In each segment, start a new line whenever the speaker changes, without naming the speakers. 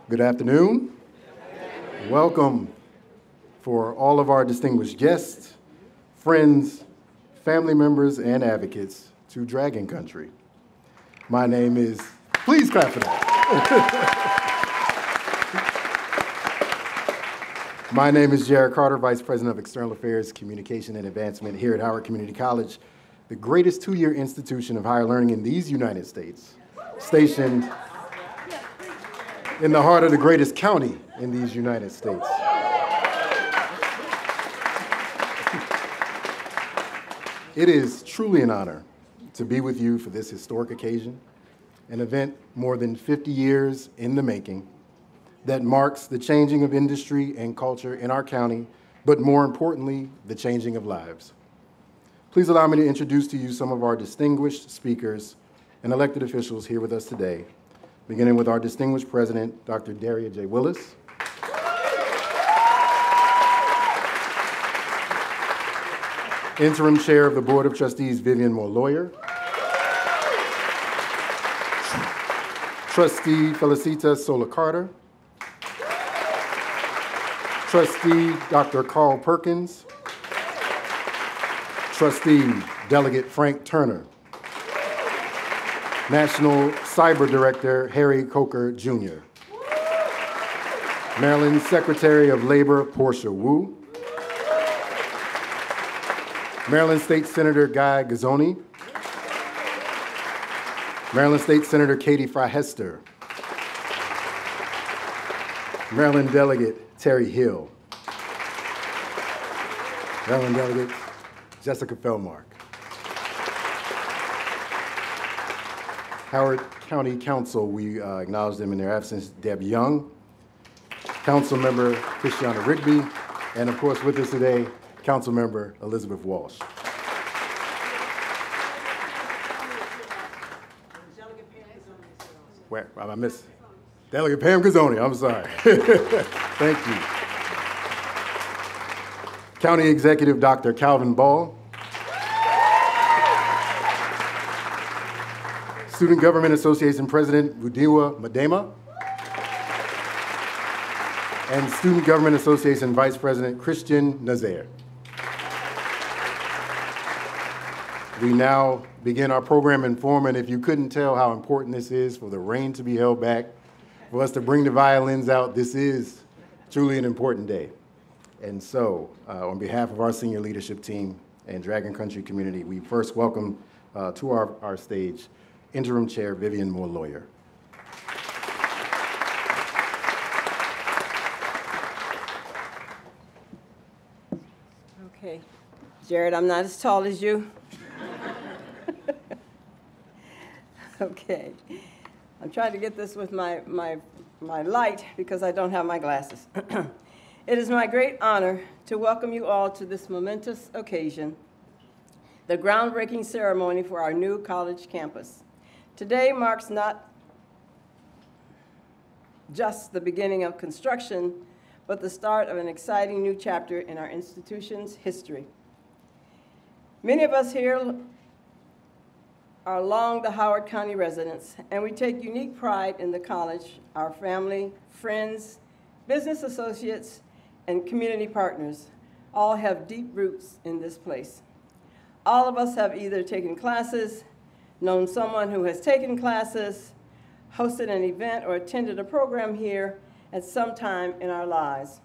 Good afternoon. Welcome for all of our distinguished guests, friends, family members, and advocates to Dragon Country. My name is, please clap for that. My name is Jared Carter, Vice President of External Affairs, Communication, and Advancement here at Howard Community College, the greatest two-year institution of higher learning in these United States, stationed in the heart of the greatest county in these United States. It is truly an honor to be with you for this historic occasion, an event more than 50 years in the making that marks the changing of industry and culture in our county, but more importantly, the changing of lives. Please allow me to introduce to you some of our distinguished speakers and elected officials here with us today, beginning with our distinguished president, Dr. Daria J. Willis. Interim chair of the Board of Trustees, Vivian Moore-Lawyer. Trustee Felicita Sola-Carter. Trustee Dr. Carl Perkins. Trustee Delegate Frank Turner. National Cyber Director Harry Coker Jr. Maryland Secretary of Labor Portia Wu. Maryland State Senator Guy Gazzoni. Maryland State Senator Katie Fry-Hester. Maryland Delegate Terry Hill. Maryland Delegate Jessica Fellmark. Howard County Council, we acknowledge them in their absence, Deb Young, Council Member Christiana Rigby, and of course with us today, Council Member Elizabeth Walsh. Where? I missed Delegate Pam Gazzoni, I'm sorry. Thank you. County Executive Dr. Calvin Ball. Student Government Association President Budiwa Madema, and Student Government Association Vice President Christian Nazaire. We now begin our program in form, and if you couldn't tell how important this is for the rain to be held back, for us to bring the violins out, this is truly an important day. And so, on behalf of our senior leadership team and Dragon Country community, we first welcome to our stage Interim Chair Vivian Moore-Lawyer.
Okay, Jared, I'm not as tall as you. Okay, I'm trying to get this with my light because I don't have my glasses. It is my great honor to welcome you all to this momentous occasion, the groundbreaking ceremony for our new college campus. Today marks not just the beginning of construction, but the start of an exciting new chapter in our institution's history. Many of us here are long the Howard County residents, and we take unique pride in the college. Our family, friends, business associates, and community partners all have deep roots in this place. All of us have either taken classes, known someone who has taken classes, hosted an event, or attended a program here at some time in our lives.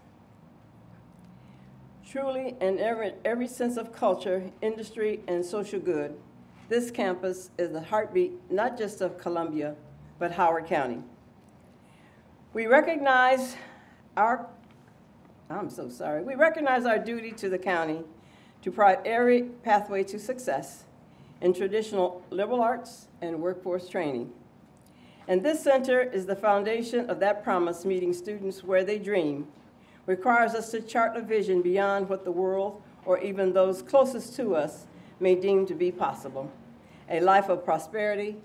Truly, in every sense of culture, industry, and social good, this campus is the heartbeat not just of Columbia, but Howard County. We recognize our duty to the county to provide every pathway to success in traditional liberal arts and workforce training. And this center is the foundation of that promise, meeting students where they dream, requires us to chart a vision beyond what the world or even those closest to us may deem to be possible. A life of prosperity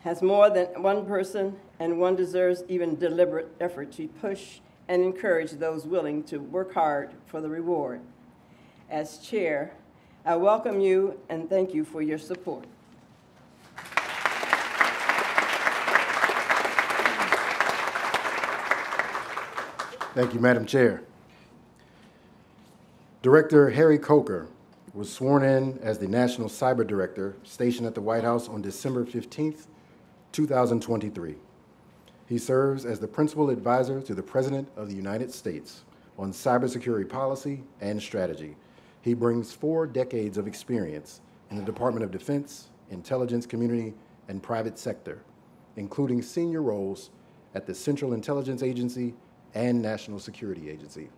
has more than one person, and one deserves even deliberate effort to push and encourage those willing to work hard for the reward. As chair, I welcome you and thank you for your support.
Thank you, Madam Chair. Director Harry Coker was sworn in as the National Cyber Director stationed at the White House on December 15th, 2023. He serves as the Principal Advisor to the President of the United States on cybersecurity policy and strategy. He brings 4 decades of experience in the Department of Defense, intelligence community, and private sector, including senior roles at the Central Intelligence Agency and National Security Agency.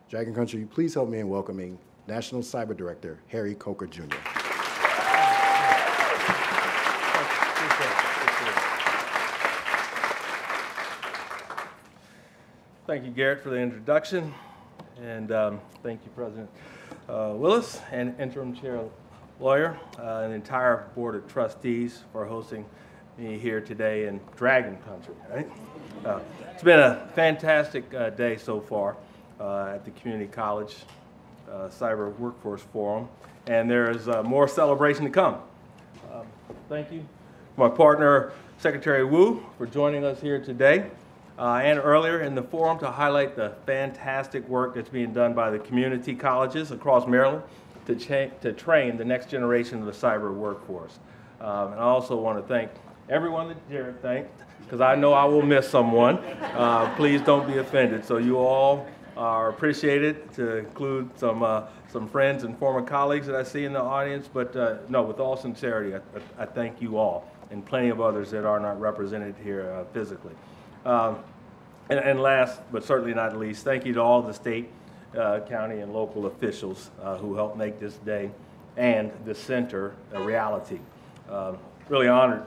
Dragon Country, please help me in welcoming National Cyber Director Harry Coker, Jr.
Thank you, Garrett, for the introduction, and thank you, President Willis and Interim Chair Lawyer, and the entire Board of Trustees for hosting me here today in Dragon Country. Right? It's been a fantastic day so far at the Community College Cyber Workforce Forum, and there is more celebration to come. Thank you, my partner, Secretary Wu, for joining us here today. And earlier in the forum to highlight the fantastic work that's being done by the community colleges across Maryland to train the next generation of the cyber workforce. And I also want to thank everyone that Jared thanked, because I know I will miss someone. Please don't be offended. So you all are appreciated, to include some friends and former colleagues that I see in the audience. But no, with all sincerity, I thank you all, and plenty of others that are not represented here physically. And last, but certainly not least, thank you to all the state, county, and local officials who helped make this day and the center a reality. Really honored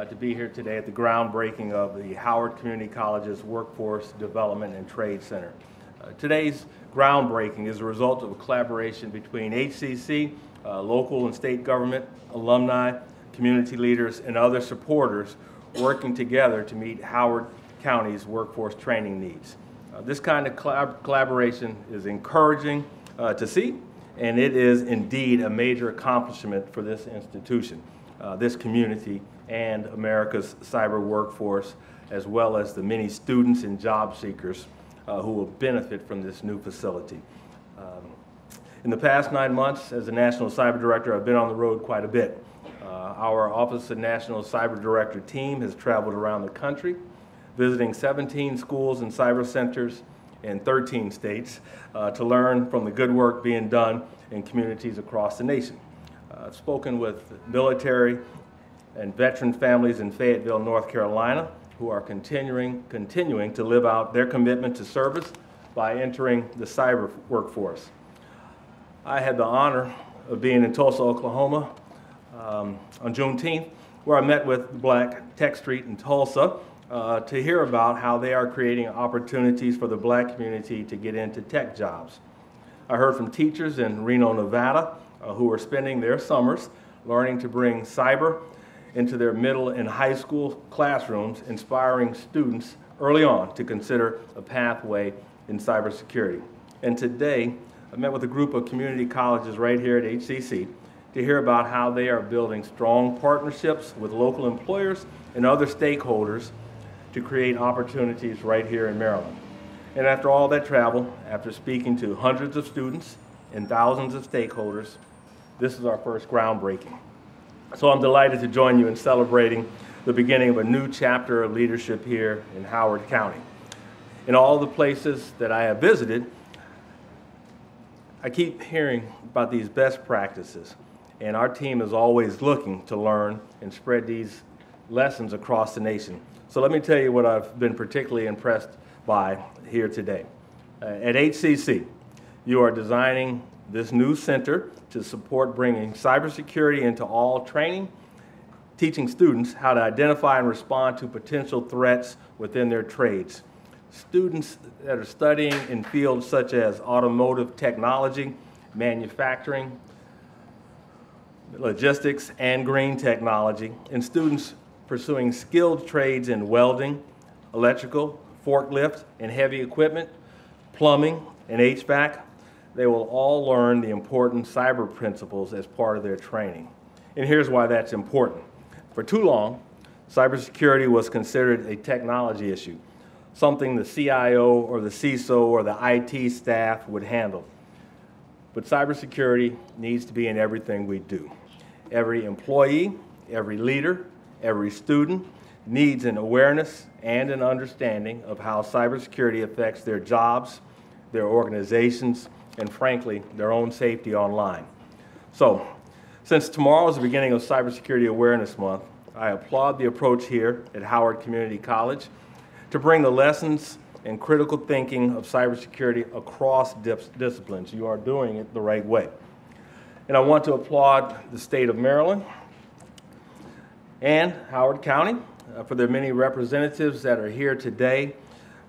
to be here today at the groundbreaking of the Howard Community College's Workforce Development and Trade Center. Today's groundbreaking is a result of a collaboration between HCC, local and state government, alumni, community leaders, and other supporters working together to meet Howard County's workforce training needs. This kind of collaboration is encouraging to see, and it is indeed a major accomplishment for this institution, this community, and America's cyber workforce, as well as the many students and job seekers who will benefit from this new facility. In the past 9 months as the National Cyber Director, I've been on the road quite a bit. Our Office of National Cyber Director team has traveled around the country, visiting 17 schools and cyber centers in 13 states to learn from the good work being done in communities across the nation. I've spoken with military and veteran families in Fayetteville, North Carolina, who are continuing to live out their commitment to service by entering the cyber workforce. I had the honor of being in Tulsa, Oklahoma on Juneteenth, where I met with Black Tech Street in Tulsa to hear about how they are creating opportunities for the Black community to get into tech jobs. I heard from teachers in Reno, Nevada, who are spending their summers learning to bring cyber into their middle and high school classrooms, inspiring students early on to consider a pathway in cybersecurity. And today, I met with a group of community colleges right here at HCC to hear about how they are building strong partnerships with local employers and other stakeholders to create opportunities right here in Maryland. And after all that travel, after speaking to hundreds of students and thousands of stakeholders, this is our first groundbreaking. So I'm delighted to join you in celebrating the beginning of a new chapter of leadership here in Howard County. In all the places that I have visited, I keep hearing about these best practices, and our team is always looking to learn and spread these lessons across the nation. So let me tell you what I've been particularly impressed by here today. At HCC, you are designing this new center to support bringing cybersecurity into all training, teaching students how to identify and respond to potential threats within their trades. Students that are studying in fields such as automotive technology, manufacturing, logistics, and green technology, and students pursuing skilled trades in welding, electrical, forklift, and heavy equipment, plumbing, and HVAC. They will all learn the important cyber principles as part of their training. And here's why that's important. For too long, cybersecurity was considered a technology issue, something the CIO or the CISO or the IT staff would handle. But cybersecurity needs to be in everything we do. Every employee, every leader, every student needs an awareness and an understanding of how cybersecurity affects their jobs, their organizations, and frankly, their own safety online. So, since tomorrow is the beginning of Cybersecurity Awareness Month, I applaud the approach here at Howard Community College to bring the lessons and critical thinking of cybersecurity across disciplines. You are doing it the right way. And I want to applaud the state of Maryland and Howard County for their many representatives that are here today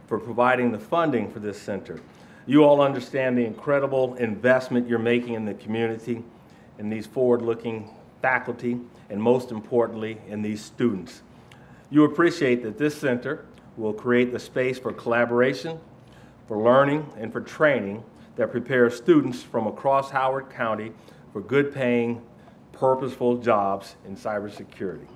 for providing the funding for this center. You all understand the incredible investment you're making in the community, in these forward-looking faculty, and most importantly, in these students. You appreciate that this center will create the space for collaboration, for learning, and for training that prepares students from across Howard County for good-paying, purposeful jobs in cybersecurity.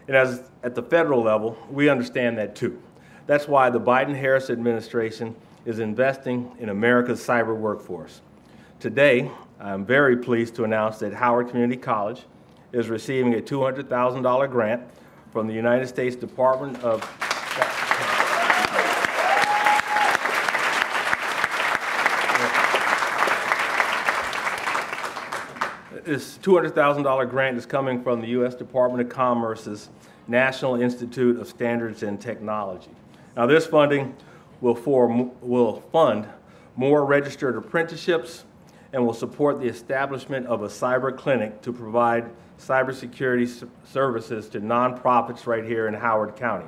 And at the federal level, we understand that too. That's why the Biden-Harris administration is investing in America's cyber workforce. Today, I'm very pleased to announce that Howard Community College is receiving a $200,000 grant from the United States Department of This $200,000 grant is coming from the U.S. Department of Commerce's National Institute of Standards and Technology. Now, this funding will fund more registered apprenticeships and will support the establishment of a cyber clinic to provide cybersecurity services to nonprofits right here in Howard County.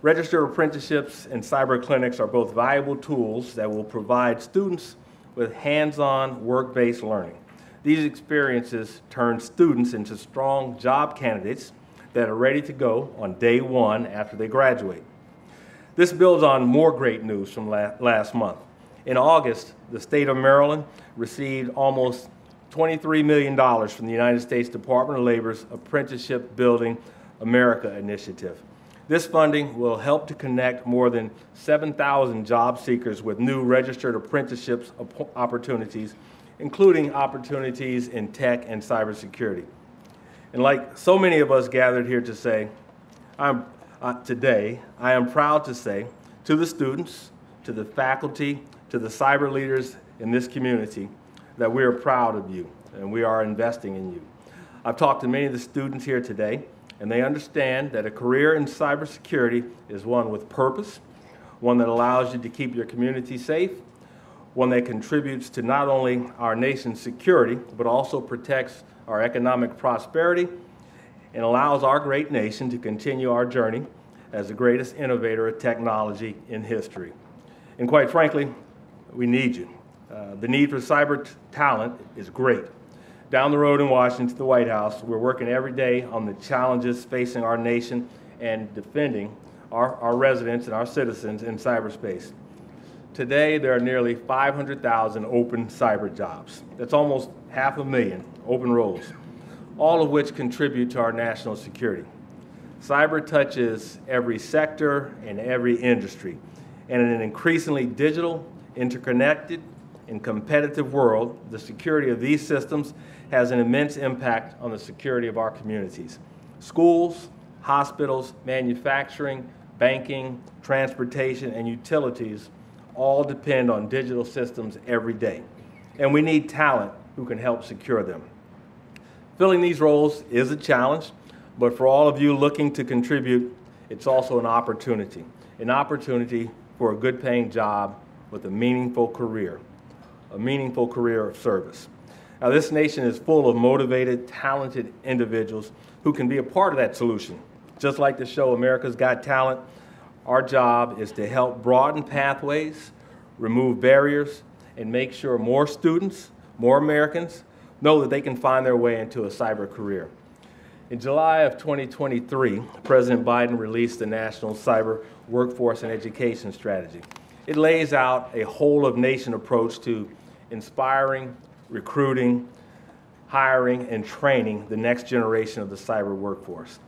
Registered apprenticeships and cyber clinics are both valuable tools that will provide students with hands-on work-based learning. These experiences turn students into strong job candidates that are ready to go on day one after they graduate. This builds on more great news from last month. In August, the state of Maryland received almost $23 million from the United States Department of Labor's Apprenticeship Building America initiative. This funding will help to connect more than 7,000 job seekers with new registered apprenticeships opportunities, including opportunities in tech and cybersecurity. And like so many of us gathered here to say, today, I am proud to say to the students, to the faculty, to the cyber leaders in this community, that we are proud of you and we are investing in you. I've talked to many of the students here today, and they understand that a career in cybersecurity is one with purpose, one that allows you to keep your community safe, one that contributes to not only our nation's security, but also protects our economic prosperity and allows our great nation to continue our journey as the greatest innovator of technology in history. And quite frankly, we need you. The need for cyber talent is great. Down the road in Washington to the White House, we're working every day on the challenges facing our nation and defending our residents and our citizens in cyberspace. Today, there are nearly 500,000 open cyber jobs. That's almost 500,000 open roles, all of which contribute to our national security. Cyber touches every sector and every industry. And in an increasingly digital, interconnected, and competitive world, the security of these systems has an immense impact on the security of our communities. Schools, hospitals, manufacturing, banking, transportation, and utilities all depend on digital systems every day. And we need talent who can help secure them. Filling these roles is a challenge, but for all of you looking to contribute, it's also an opportunity for a good-paying job with a meaningful career of service. Now, this nation is full of motivated, talented individuals who can be a part of that solution. Just like the show America's Got Talent, our job is to help broaden pathways, remove barriers, and make sure more students, more Americans, know that they can find their way into a cyber career. In July of 2023, President Biden released the National Cyber Workforce and Education Strategy. It lays out a whole-of-nation approach to inspiring, recruiting, hiring, and training the next generation of the cyber workforce.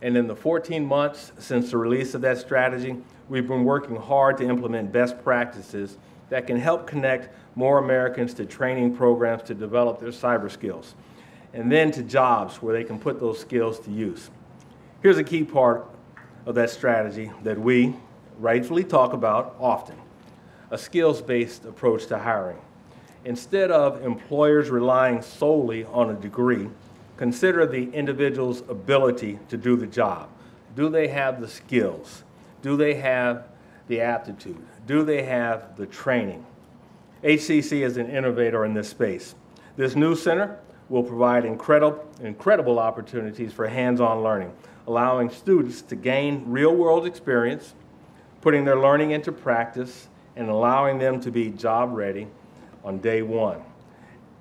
And in the 14 months since the release of that strategy, we've been working hard to implement best practices that can help connect more Americans to training programs to develop their cyber skills, and then to jobs where they can put those skills to use. Here's a key part of that strategy that we rightfully talk about often: a skills-based approach to hiring. Instead of employers relying solely on a degree, consider the individual's ability to do the job. Do they have the skills? Do they have the aptitude? Do they have the training? HCC is an innovator in this space. This new center will provide incredible opportunities for hands-on learning, allowing students to gain real-world experience, putting their learning into practice, and allowing them to be job-ready on day one.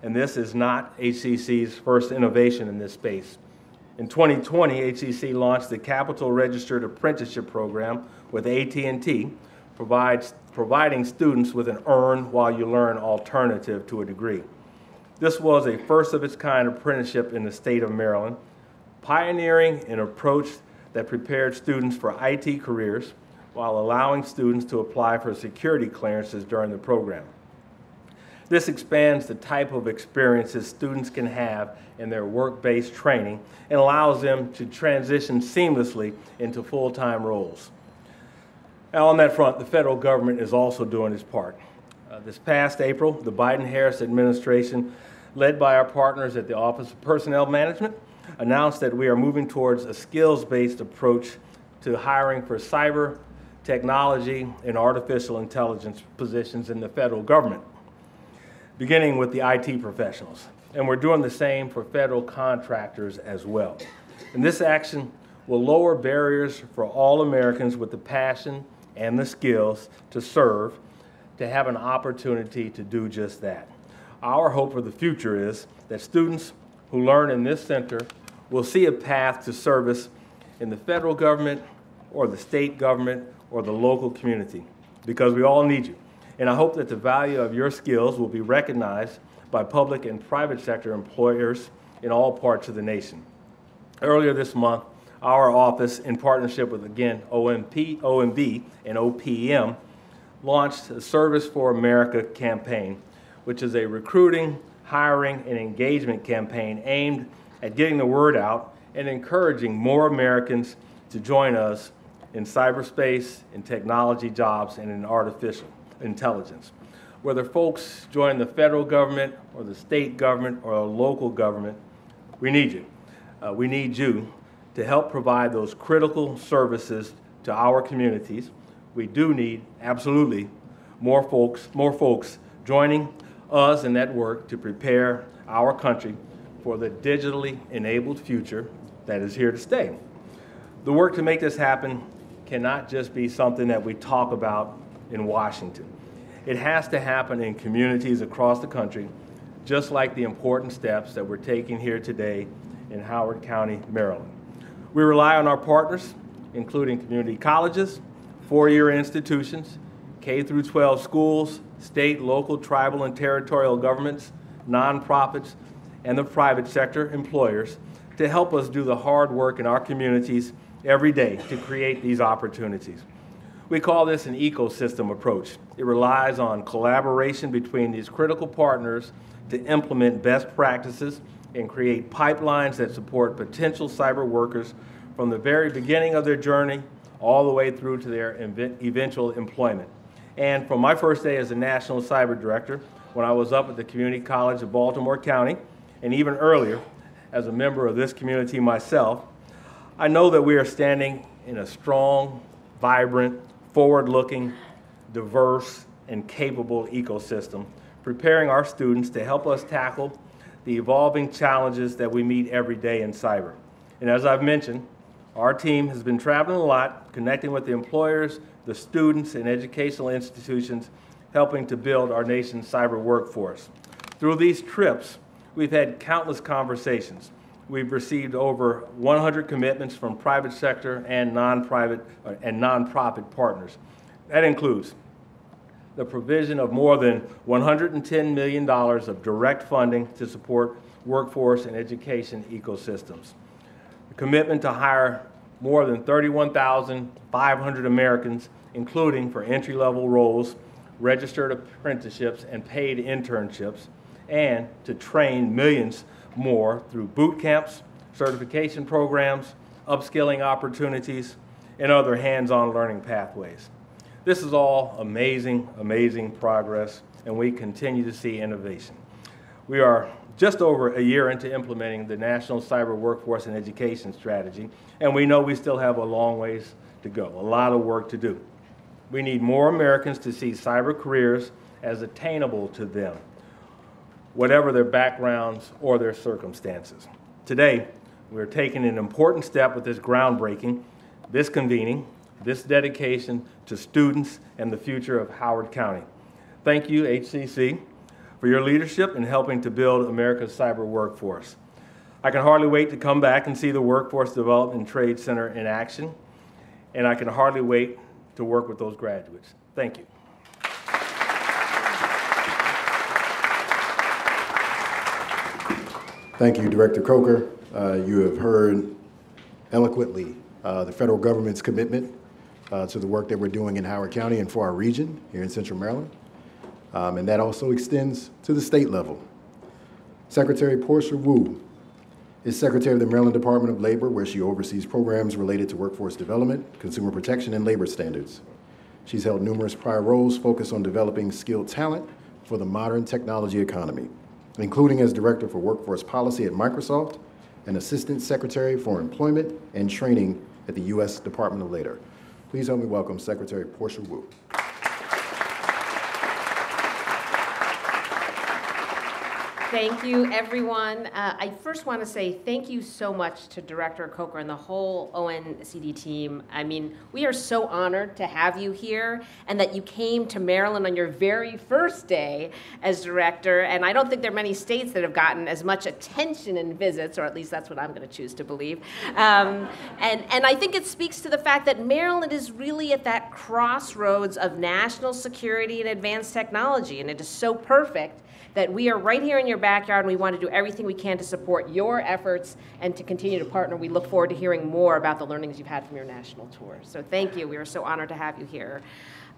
And this is not HCC's first innovation in this space. In 2020, HCC launched the Capital Registered Apprenticeship Program with AT&T, providing students with an earn while you learn alternative to a degree. This was a first-of-its-kind apprenticeship in the state of Maryland, pioneering an approach that prepared students for IT careers while allowing students to apply for security clearances during the program. This expands the type of experiences students can have in their work-based training and allows them to transition seamlessly into full-time roles. Now, on that front, the federal government is also doing its part. This past April, the Biden-Harris administration, led by our partners at the Office of Personnel Management, announced that we are moving towards a skills-based approach to hiring for cyber, technology, and artificial intelligence positions in the federal government, beginning with the IT professionals. And we're doing the same for federal contractors as well. And this action will lower barriers for all Americans with the passion and the skills to serve, to have an opportunity to do just that. Our hope for the future is that students who learn in this center will see a path to service in the federal government or the state government or the local community, because we all need you. And I hope that the value of your skills will be recognized by public and private sector employers in all parts of the nation. Earlier this month, our office, in partnership with, again, OMB and OPM, launched a Service for America campaign, which is a recruiting, hiring, and engagement campaign aimed at getting the word out and encouraging more Americans to join us in cyberspace, in technology jobs, and in artificial intelligence. Whether folks join the federal government or the state government or a local government, we need you. We need you to help provide those critical services to our communities. We do need, absolutely, more folks joining us in that work to prepare our country for the digitally enabled future that is here to stay. The work to make this happen cannot just be something that we talk about in Washington. It has to happen in communities across the country, just like the important steps that we're taking here today in Howard County, Maryland. We rely on our partners, including community colleges, four-year institutions, K-12 schools, state, local, tribal, and territorial governments, nonprofits, and the private sector employers to help us do the hard work in our communities every day to create these opportunities. We call this an ecosystem approach. It relies on collaboration between these critical partners to implement best practices and create pipelines that support potential cyber workers from the very beginning of their journey all the way through to their eventual employment. And from my first day as a National Cyber Director, when I was up at the Community College of Baltimore County, and even earlier as a member of this community myself, I know that we are standing in a strong, vibrant, forward-looking, diverse, and capable ecosystem, preparing our students to help us tackle the evolving challenges that we meet every day in cyber. And as I've mentioned, our team has been traveling a lot, connecting with the employers, the students, and educational institutions, helping to build our nation's cyber workforce. Through these trips, we've had countless conversations. We've received over 100 commitments from private sector and nonprofit partners. That includes the provision of more than $110 million of direct funding to support workforce and education ecosystems, the commitment to hire more than 31,500 Americans, including for entry-level roles, registered apprenticeships, and paid internships, and to train millions more through boot camps, certification programs, upskilling opportunities, and other hands-on learning pathways. This is all amazing, amazing progress, and we continue to see innovation. We are just over a year into implementing the National Cyber Workforce and Education Strategy, and we know we still have a long ways to go, a lot of work to do. We need more Americans to see cyber careers as attainable to them, whatever their backgrounds or their circumstances. Today, we're taking an important step with this groundbreaking, this convening, this dedication to students and the future of Howard County. Thank you, HCC, for your leadership in helping to build America's cyber workforce. I can hardly wait to come back and see the Workforce Development Trade Center in action, and I can hardly wait to work with those graduates. Thank you.
Thank you, Director Coker. You have heard eloquently the federal government's commitment to the work that we're doing in Howard County and for our region here in Central Maryland. And that also extends to the state level. Secretary Portia Wu is Secretary of the Maryland Department of Labor, where she oversees programs related to workforce development, consumer protection, and labor standards. She's held numerous prior roles focused on developing skilled talent for the modern technology economy, including as Director for Workforce Policy at Microsoft and Assistant Secretary for Employment and Training at the U.S. Department of Labor. Please help me welcome Secretary Portia Wu.
Thank you, everyone. I first want to say thank you so much to Director Coker and the whole ONCD team. I mean, we are so honored to have you here and that you came to Maryland on your very first day as director. And I don't think there are many states that have gotten as much attention and visits, or at least that's what I'm going to choose to believe. And I think it speaks to the fact that Maryland is really at that crossroads of national security and advanced technology, and it is so perfect that we are right here in your backyard, and we want to do everything we can to support your efforts and to continue to partner. We look forward to hearing more about the learnings you've had from your national tour. So thank you. We are so honored to have you here.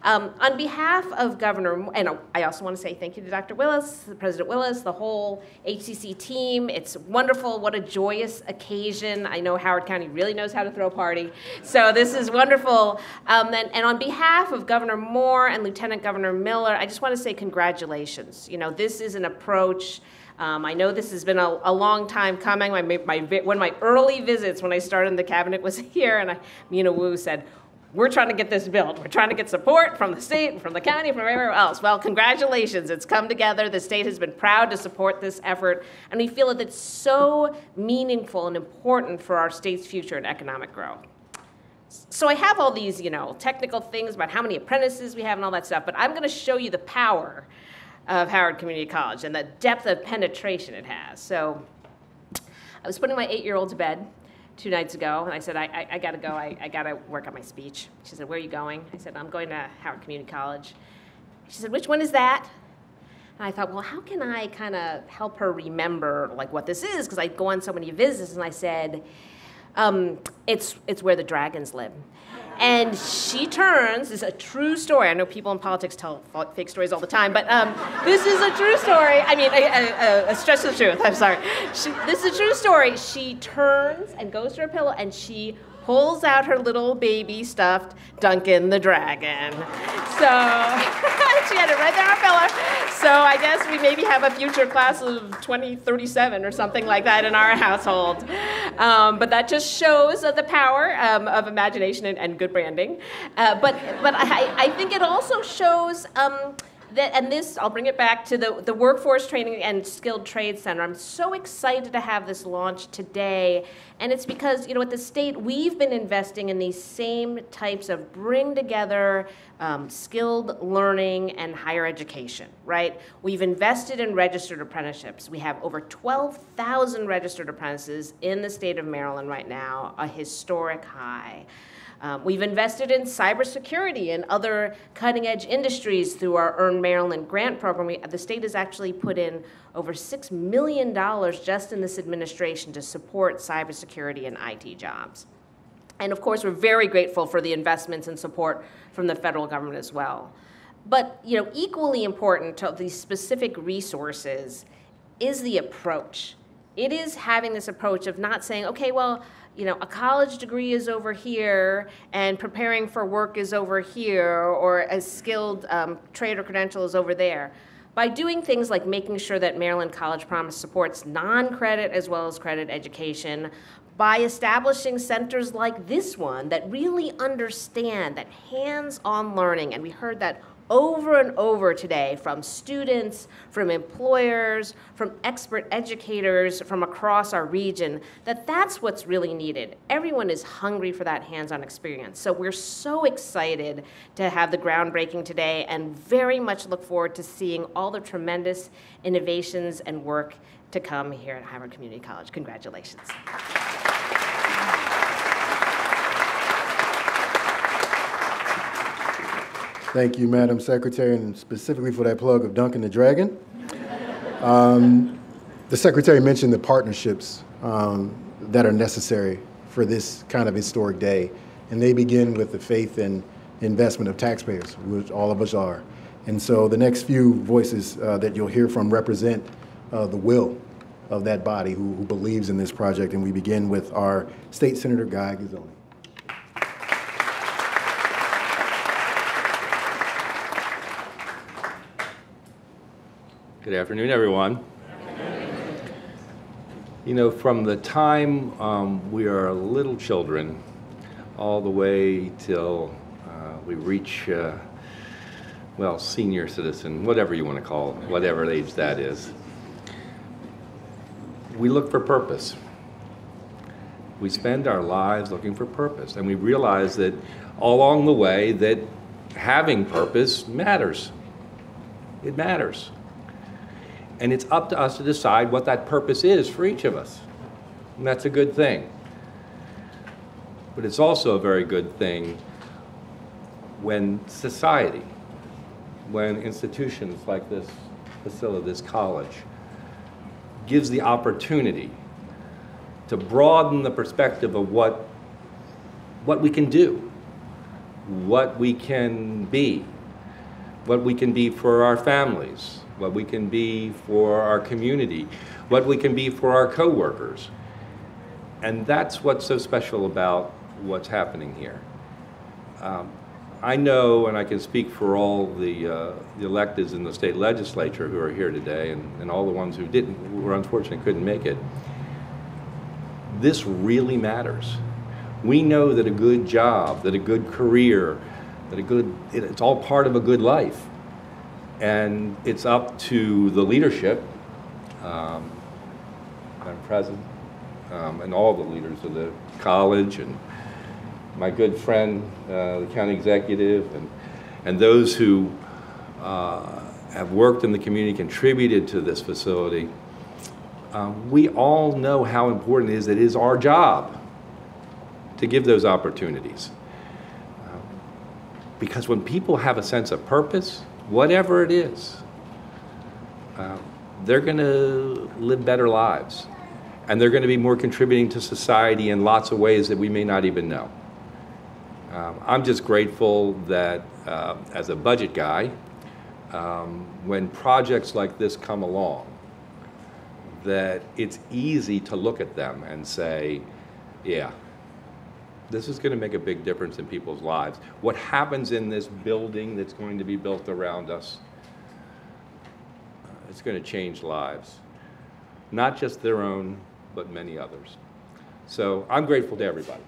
On behalf of Governor, and I also want to say thank you to Dr. Willis, President Willis, the whole HCC team. It's wonderful. What a joyous occasion. I know Howard County really knows how to throw a party. So this is wonderful. And on behalf of Governor Moore and Lieutenant Governor Miller, I just want to say congratulations. You know, this is an approach. I know this has been a long time coming. One of my early visits when I started in the cabinet was here, and Mina Wu said, we're trying to get this built. We're trying to get support from the state and from the county, from everywhere else. Well, congratulations. It's come together. The state has been proud to support this effort, and we feel that it's so meaningful and important for our state's future and economic growth. So I have all these, technical things about how many apprentices we have and all that stuff, but I'm going to show you the power of Howard Community College and the depth of penetration it has. So I was putting my 8-year-old to bed 2 nights ago, and I said, I gotta go, I gotta work on my speech. She said, where are you going? I said, I'm going to Howard Community College. She said, which one is that? And I thought, well, how can I kind of help her remember what this is? Because I go on so many visits, and I said, it's where the dragons live. And she turns, this is a true story. I know people in politics tell fake stories all the time, but this is a true story. I mean, a stretch of the truth, I'm sorry. This is a true story. She turns and goes to her pillow, and she pulls out her little baby stuffed Duncan the Dragon. So she had it right there on her pillow. So I guess we maybe have a future class of 2037 or something like that in our household. But that just shows the power of imagination and good branding. But I think it also shows and this, I'll bring it back to the Workforce Training and Skilled Trade Center. I'm so excited to have this launch today, and it's because, at the state, we've been investing in these same types of bring together skilled learning and higher education, right? We've invested in registered apprenticeships. We have over 12,000 registered apprentices in the state of Maryland right now, a historic high. We've invested in cybersecurity and other cutting-edge industries through our Earn Maryland grant program. The state has actually put in over $6 million just in this administration to support cybersecurity and IT jobs. And of course, we're very grateful for the investments and support from the federal government as well. But equally important to these specific resources is the approach. It is having this approach of not saying, okay, well, a college degree is over here and preparing for work is over here, or a skilled trade or credential is over there. By doing things like making sure that Maryland College Promise supports non-credit as well as credit education, by establishing centers like this one that really understand that hands-on learning, and we heard that over and over today from students, from employers, from expert educators from across our region, that's what's really needed. Everyone is hungry for that hands-on experience. So we're so excited to have the groundbreaking today and very much look forward to seeing all the tremendous innovations and work to come here at Howard Community College. Congratulations.
Thank you, Madam Secretary, and specifically for that plug of Duncan the Dragon. The Secretary mentioned the partnerships that are necessary for this kind of historic day, and they begin with the faith and investment of taxpayers, which all of us are. And so the next few voices that you'll hear from represent the will of that body who believes in this project, and we begin with our State Senator Guy Gazzoni.
Good afternoon, everyone. From the time we are little children all the way till we reach, senior citizen, whatever you want to call it, whatever age that is, we look for purpose. We spend our lives looking for purpose, and we realize that all along the way that having purpose matters. It matters. And it's up to us to decide what that purpose is for each of us. And that's a good thing. But it's also a very good thing when society, when institutions like this facility, this college, gives the opportunity to broaden the perspective of what we can do, what we can be for our families, what we can be for our community, what we can be for our coworkers. And that's what's so special about what's happening here. I know, and I can speak for all the electeds in the state legislature who are here today, and all the ones who were unfortunately couldn't make it, this really matters. We know that a good job, that a good career, it's all part of a good life. And it's up to the leadership, Madam President, and all the leaders of the college, and my good friend, the county executive, and those who have worked in the community, contributed to this facility. We all know how important it is our job to give those opportunities. Because when people have a sense of purpose, whatever it is, they're going to live better lives. And they're going to be more contributing to society in lots of ways that we may not even know. I'm just grateful that as a budget guy, when projects like this come along, that it's easy to look at them and say, yeah, this is going to make a big difference in people's lives. What happens in this building that's going to be built around us, it's going to change lives. Not just their own, but many others. So I'm grateful to everybody.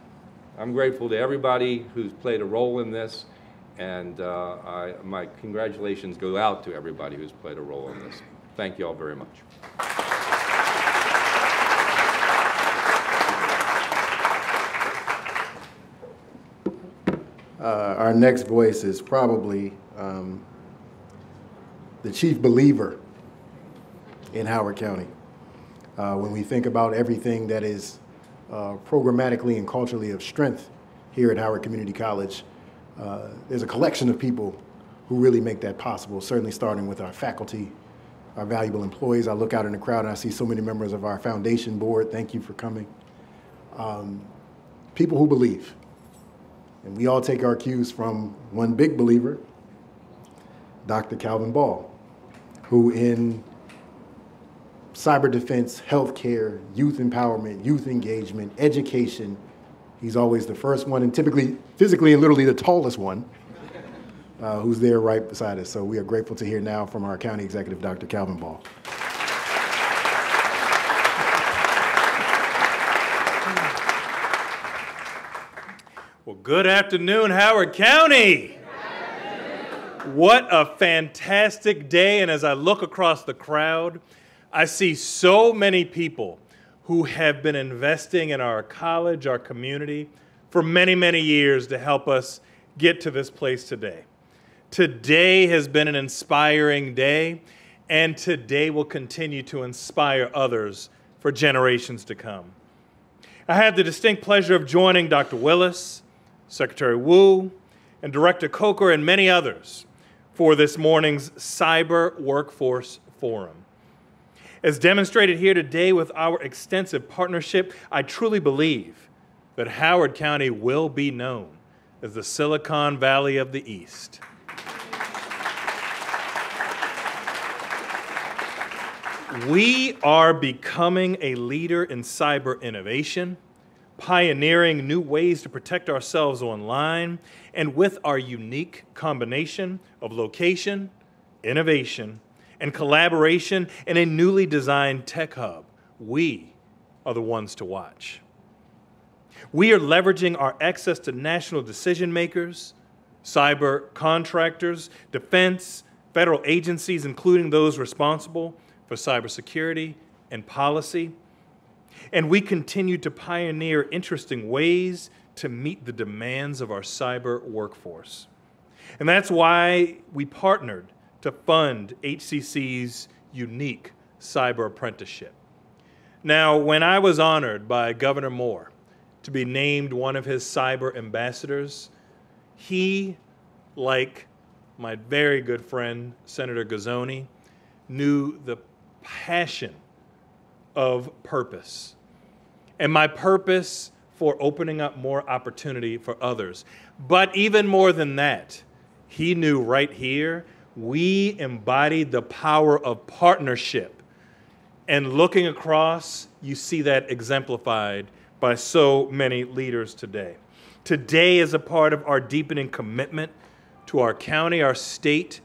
I'm grateful to everybody who's played a role in this, and my congratulations go out to everybody who's played a role in this. Thank you all very much.
Our next voice is probably the chief believer in Howard County. When we think about everything that is programmatically and culturally of strength here at Howard Community College, there's a collection of people who really make that possible, certainly starting with our faculty, our valuable employees. I look out in the crowd and I see so many members of our foundation board. Thank you for coming. people who believe. And we all take our cues from one big believer, Dr. Calvin Ball, who in cyber defense, healthcare, youth empowerment, youth engagement, education, he's always the first one and typically physically and literally the tallest one who's there right beside us. So we are grateful to hear now from our county executive, Dr. Calvin Ball.
Well, good afternoon, Howard County. What a fantastic day. And as I look across the crowd, I see so many people who have been investing in our college, our community, for many, many years to help us get to this place today. Today has been an inspiring day, and today will continue to inspire others for generations to come. I have the distinct pleasure of joining Dr. Willis, Secretary Wu, and Director Coker, and many others for this morning's Cyber Workforce Forum. As demonstrated here today with our extensive partnership, I truly believe that Howard County will be known as the Silicon Valley of the East. We are becoming a leader in cyber innovation, pioneering new ways to protect ourselves online, and with our unique combination of location, innovation, and collaboration in a newly designed tech hub, we are the ones to watch. We are leveraging our access to national decision makers, cyber contractors, defense, federal agencies, including those responsible for cybersecurity and policy. And we continue to pioneer interesting ways to meet the demands of our cyber workforce. And that's why we partnered to fund HCC's unique cyber apprenticeship. Now, when I was honored by Governor Moore to be named one of his cyber ambassadors, he, like my very good friend, Senator Gazzoni, knew the passion of purpose. And my purpose for opening up more opportunity for others. But even more than that, he knew right here, we embodied the power of partnership. And looking across, you see that exemplified by so many leaders today. Today is a part of our deepening commitment to our county, our state,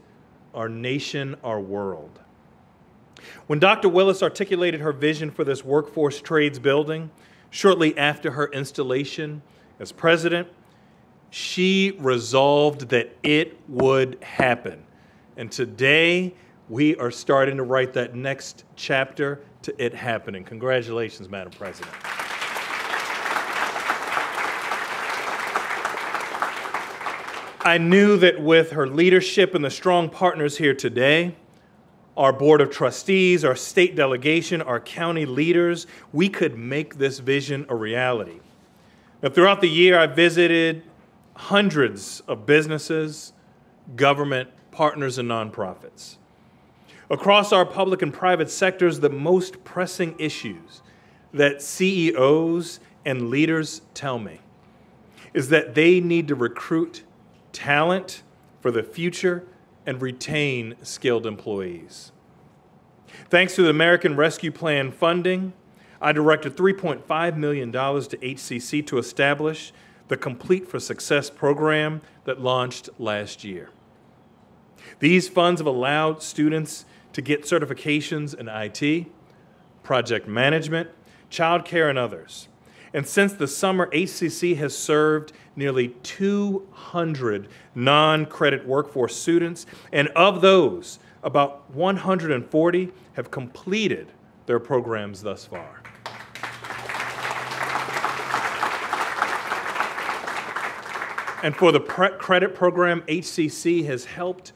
our nation, our world. When Dr. Willis articulated her vision for this workforce trades building, shortly after her installation as president, she resolved that it would happen. And today, we are starting to write that next chapter to it happening. Congratulations, Madam President. I knew that with her leadership and the strong partners here today, our Board of Trustees, our state delegation, our county leaders, we could make this vision a reality. Now, throughout the year, I visited hundreds of businesses, government partners, and nonprofits. Across our public and private sectors, the most pressing issues that CEOs and leaders tell me is that they need to recruit talent for the future and retain skilled employees. Thanks to the American Rescue Plan funding, I directed $3.5 million to HCC to establish the Complete for Success program that launched last year. These funds have allowed students to get certifications in IT, project management, childcare, and others. And since the summer, HCC has served nearly 200 non-credit workforce students, and of those, about 140 have completed their programs thus far. And for the credit program, HCC has helped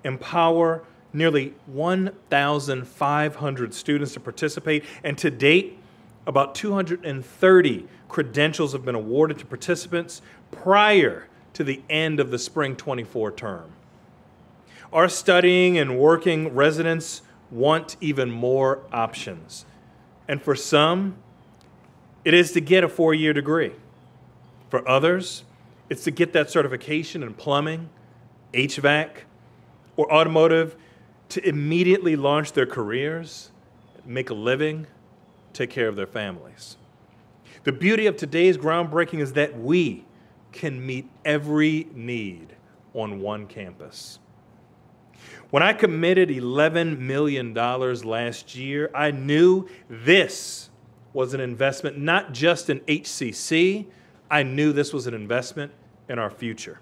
empower nearly 1,500 students to participate, and to date, about 230 credentials have been awarded to participants prior to the end of the spring 24 term. Our studying and working residents want even more options. And for some, it is to get a 4-year degree. For others, it's to get that certification in plumbing, HVAC, or automotive to immediately launch their careers, make a living, take care of their families. The beauty of today's groundbreaking is that we can meet every need on one campus. When I committed $11 million last year, I knew this was an investment not just in HCC, I knew this was an investment in our future.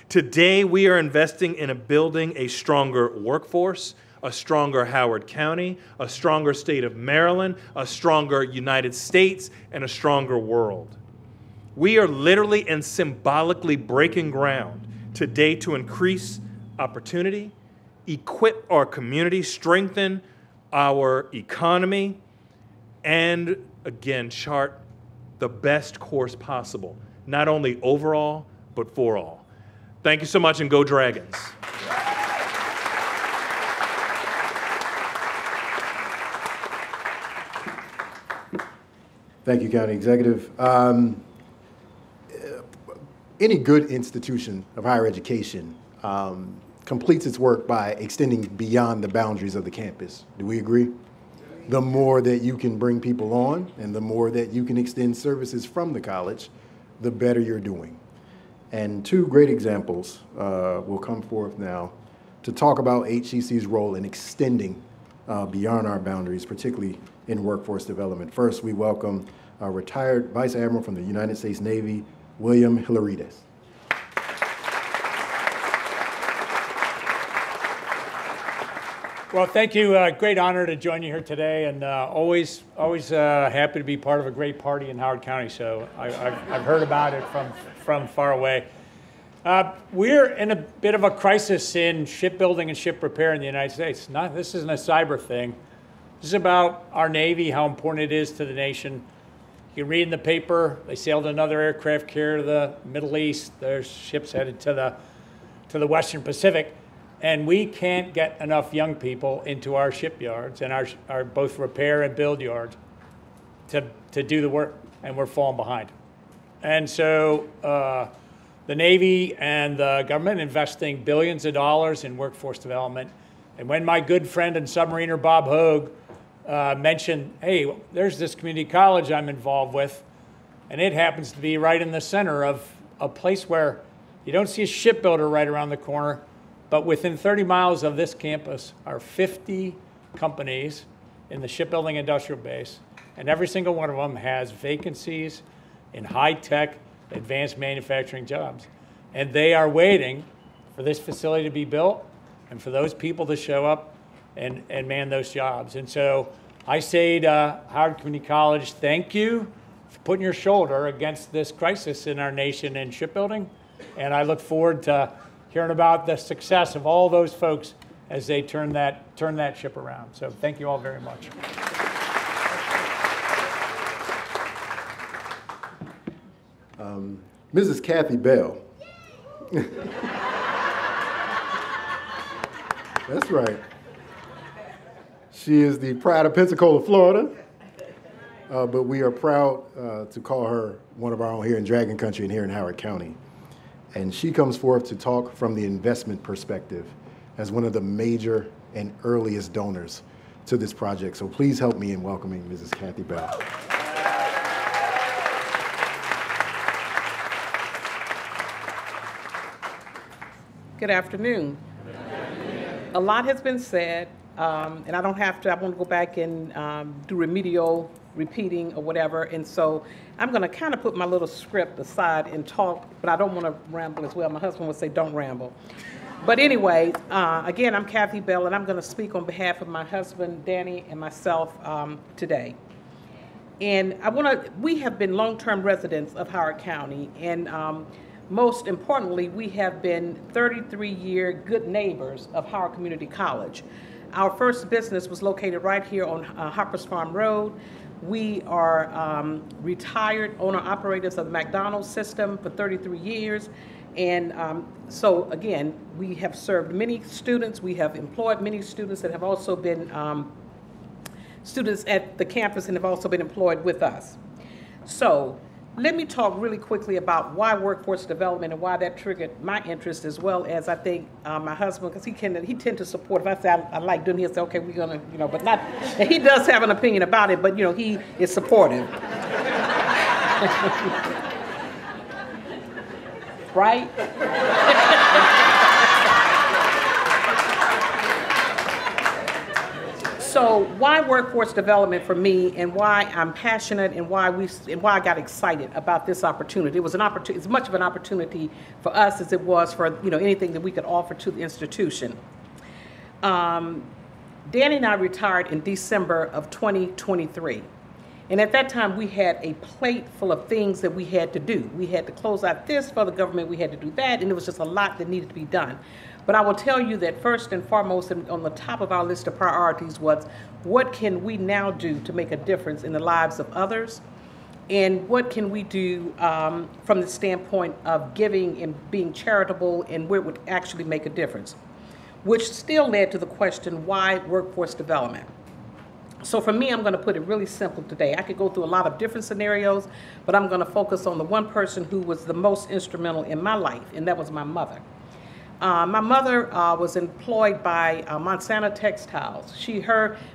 Today, we are investing in building a stronger workforce, a stronger Howard County, a stronger state of Maryland, a stronger United States, and a stronger world. We are literally and symbolically breaking ground today to increase opportunity, equip our community, strengthen our economy, and again, chart the best course possible, not only overall, but for all. Thank you so much, and go Dragons.
Thank you, County Executive. Any good institution of higher education completes its work by extending beyond the boundaries of the campus. Do we agree? The more that you can bring people on and the more that you can extend services from the college, the better you're doing. And two great examples will come forth now to talk about HCC's role in extending beyond our boundaries, particularly in workforce development. First, we welcome retired Vice Admiral from the United States Navy, William Hilarides.
Well, thank you. Great honor to join you here today, and always happy to be part of a great party in Howard County. So I've heard about it from far away. We're in a bit of a crisis in shipbuilding and ship repair in the United States. This isn't a cyber thing. This is about our Navy, how important it is to the nation. You can read in the paper, they sailed another aircraft carrier to the Middle East. There's ships headed to the Western Pacific. And we can't get enough young people into our shipyards and our both repair and build yards to do the work, and we're falling behind. And so the Navy and the government investing billions of dollars in workforce development. And when my good friend and submariner Bob Hogue mentioned, hey, there's this community college I'm involved with, and it happens to be right in the center of a place where you don't see a shipbuilder right around the corner, but within 30 miles of this campus are 50 companies in the shipbuilding industrial base, and every single one of them has vacancies in high-tech, advanced manufacturing jobs. And they are waiting for this facility to be built and for those people to show up and man those jobs. And so I say to Howard Community College, thank you for putting your shoulder against this crisis in our nation in shipbuilding, and I look forward to hearing about the success of all those folks as they turn that ship around. So thank you all very much.
Mrs. Kathy Bell. That's right. She is the pride of Pensacola, Florida, but we are proud to call her one of our own here in Dragon Country and here in Howard County. And she comes forth to talk from the investment perspective as one of the major and earliest donors to this project. So please help me in welcoming Mrs. Kathy Bell.
Good afternoon. A lot has been said, and I won't go back and do remedial repeating or whatever, and so I'm going to kind of put my little script aside and talk, but I don't want to ramble as well. My husband would say, don't ramble. But anyway, again, I'm Kathy Bell, and I'm going to speak on behalf of my husband, Danny, and myself today. And we have been long-term residents of Howard County, and most importantly, we have been 33-year good neighbors of Howard Community College. Our first business was located right here on Harper's Farm Road. We are retired owner-operators of the McDonald's system for 33 years. And so, again, we have served many students. We have employed many students that have also been students at the campus and have also been employed with us. So let me talk really quickly about why workforce development and why that triggered my interest, as well as I think my husband, because he tend to support. If I say I like doing, he'll say, okay, we're gonna, but not. And he does have an opinion about it, but he is supportive. Right? So why workforce development for me, and why I'm passionate, and why I got excited about this opportunity? It was an opportunity, as much of an opportunity for us as it was for anything that we could offer to the institution. Danny and I retired in December of 2023. And at that time, we had a plate full of things that we had to do. We had to close out this for the government, we had to do that, and it was just a lot that needed to be done. But I will tell you that first and foremost, and on the top of our list of priorities, was what can we now do to make a difference in the lives of others? And what can we do from the standpoint of giving and being charitable, and where it would actually make a difference? Which still led to the question, why workforce development? So for me, I'm going to put it really simple today. I could go through a lot of different scenarios, but I'm going to focus on the one person who was the most instrumental in my life, and that was my mother. My mother was employed by Monsanto Textiles,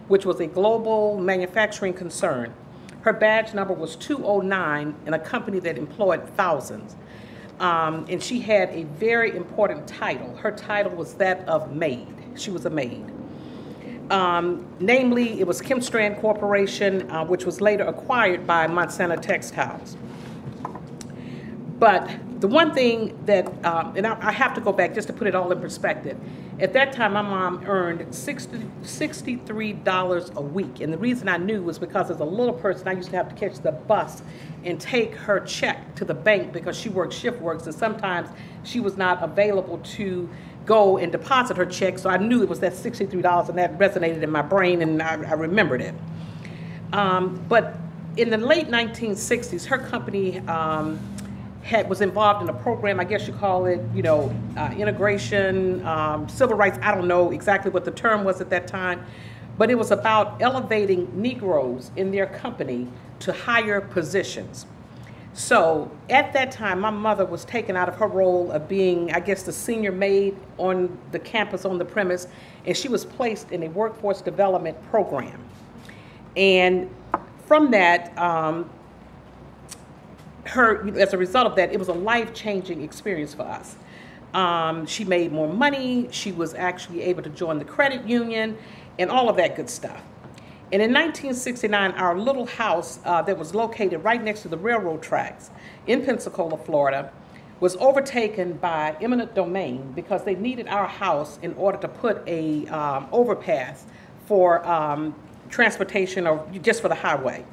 which was a global manufacturing concern. Her badge number was 209 in a company that employed thousands. And she had a very important title. Her title was that of maid. She was a maid. Namely, it was Kim Strand Corporation, which was later acquired by Monsanto Textiles. But the one thing that, and I have to go back just to put it all in perspective. At that time, my mom earned $63 a week. And the reason I knew was because as a little person, I used to have to catch the bus and take her check to the bank because she worked shift works, and sometimes she was not available to go and deposit her check. So I knew it was that $63, and that resonated in my brain, and I remembered it. But in the late 1960s, her company was involved in a program, I guess you call it, integration, civil rights. I don't know exactly what the term was at that time, but it was about elevating Negroes in their company to higher positions. So at that time, my mother was taken out of her role of being, I guess, the senior maid on the campus, on the premise, and she was placed in a workforce development program. And from that, as a result of that, it was a life-changing experience for us. She made more money. She was actually able to join the credit union and all of that good stuff. And in 1969, our little house that was located right next to the railroad tracks in Pensacola, Florida, was overtaken by eminent domain because they needed our house in order to put a overpass for transportation or just for the highway.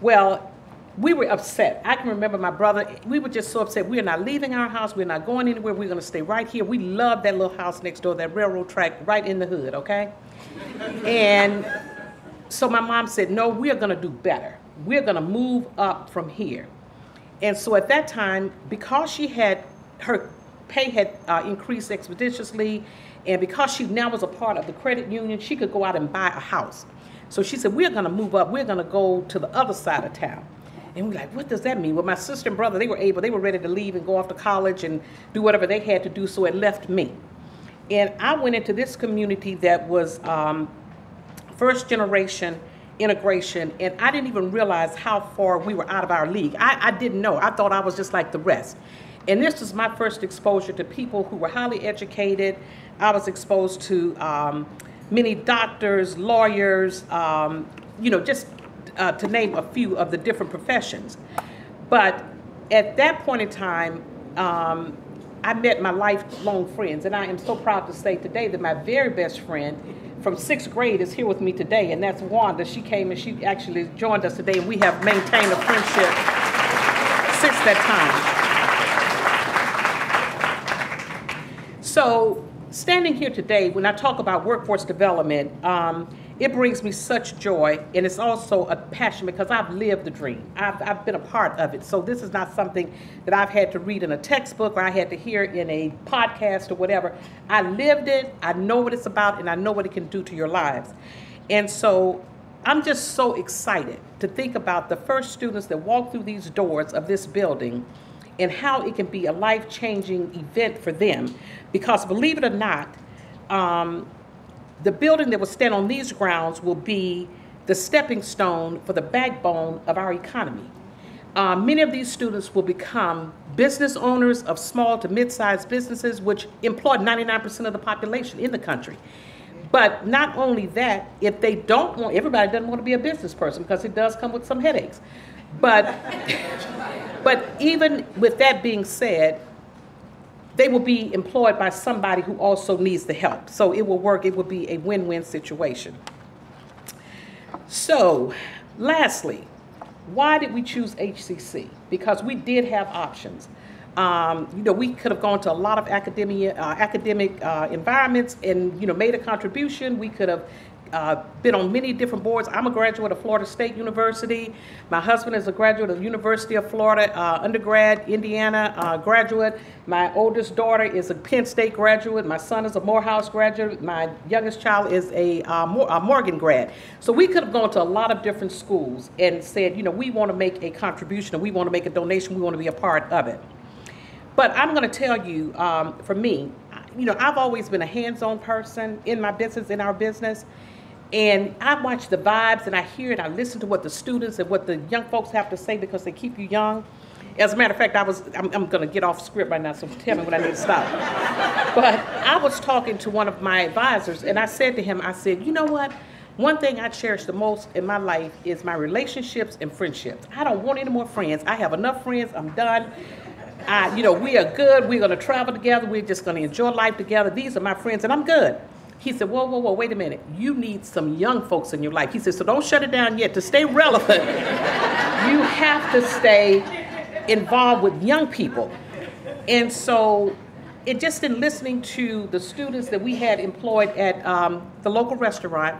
Well, we were upset. I can remember my brother, we were just so upset. We are not leaving our house. We're not going anywhere. We're going to stay right here. We love that little house next door, that railroad track right in the hood, okay? And so my mom said, no, we are going to do better. We're going to move up from here. And so at that time, because her pay had increased expeditiously, and because she now was a part of the credit union, she could go out and buy a house. So she said, we're going to move up. We're going to go to the other side of town. And we're like, what does that mean? Well, my sister and brother, they were ready to leave and go off to college and do whatever they had to do, so it left me. And I went into this community that was first generation integration, and I didn't even realize how far we were out of our league. I didn't know. I thought I was just like the rest. And this was my first exposure to people who were highly educated. I was exposed to many doctors, lawyers, just to name a few of the different professions. But at that point in time, I met my lifelong friends, and I am so proud to say today that my very best friend from 6th grade is here with me today, and that's Wanda. She came and she actually joined us today, and we have maintained a friendship since that time. So standing here today, when I talk about workforce development, it brings me such joy, and it's also a passion because I've lived the dream. I've been a part of it. So this is not something that I've had to read in a textbook or I had to hear in a podcast or whatever. I lived it, I know what it's about, and I know what it can do to your lives. And so I'm just so excited to think about the first students that walk through these doors of this building and how it can be a life-changing event for them. Because believe it or not, the building that will stand on these grounds will be the stepping stone for the backbone of our economy. Many of these students will become business owners of small to mid-sized businesses, which employ 99% of the population in the country. But not only that, if they don't want, everybody doesn't want to be a business person because it does come with some headaches. But, but even with that being said, they will be employed by somebody who also needs the help. So it will work, it will be a win-win situation. So, lastly, why did we choose HCC? Because we did have options. We could have gone to a lot of academic environments and, made a contribution. We could have been on many different boards. I'm a graduate of Florida State University. My husband is a graduate of the University of Florida, undergrad, Indiana graduate. My oldest daughter is a Penn State graduate. My son is a Morehouse graduate. My youngest child is a Morgan grad. So we could have gone to a lot of different schools and said, we want to make a contribution, and we want to make a donation, we want to be a part of it. But I'm going to tell you, for me, I've always been a hands-on person in my business, in our business. And I watch the vibes and I hear it, I listen to what the students and what the young folks have to say because they keep you young. As a matter of fact, I'm going to get off script right now, so tell me when I need to stop. But I was talking to one of my advisors and I said to him, I said, you know what? One thing I cherish the most in my life is my relationships and friendships. I don't want any more friends. I have enough friends, I'm done. We are good, we're going to travel together, we're just going to enjoy life together. These are my friends and I'm good. He said, whoa, wait a minute. You need some young folks in your life. He said, so don't shut it down yet. To stay relevant, you have to stay involved with young people. And so it just in listening to the students that we had employed at the local restaurant,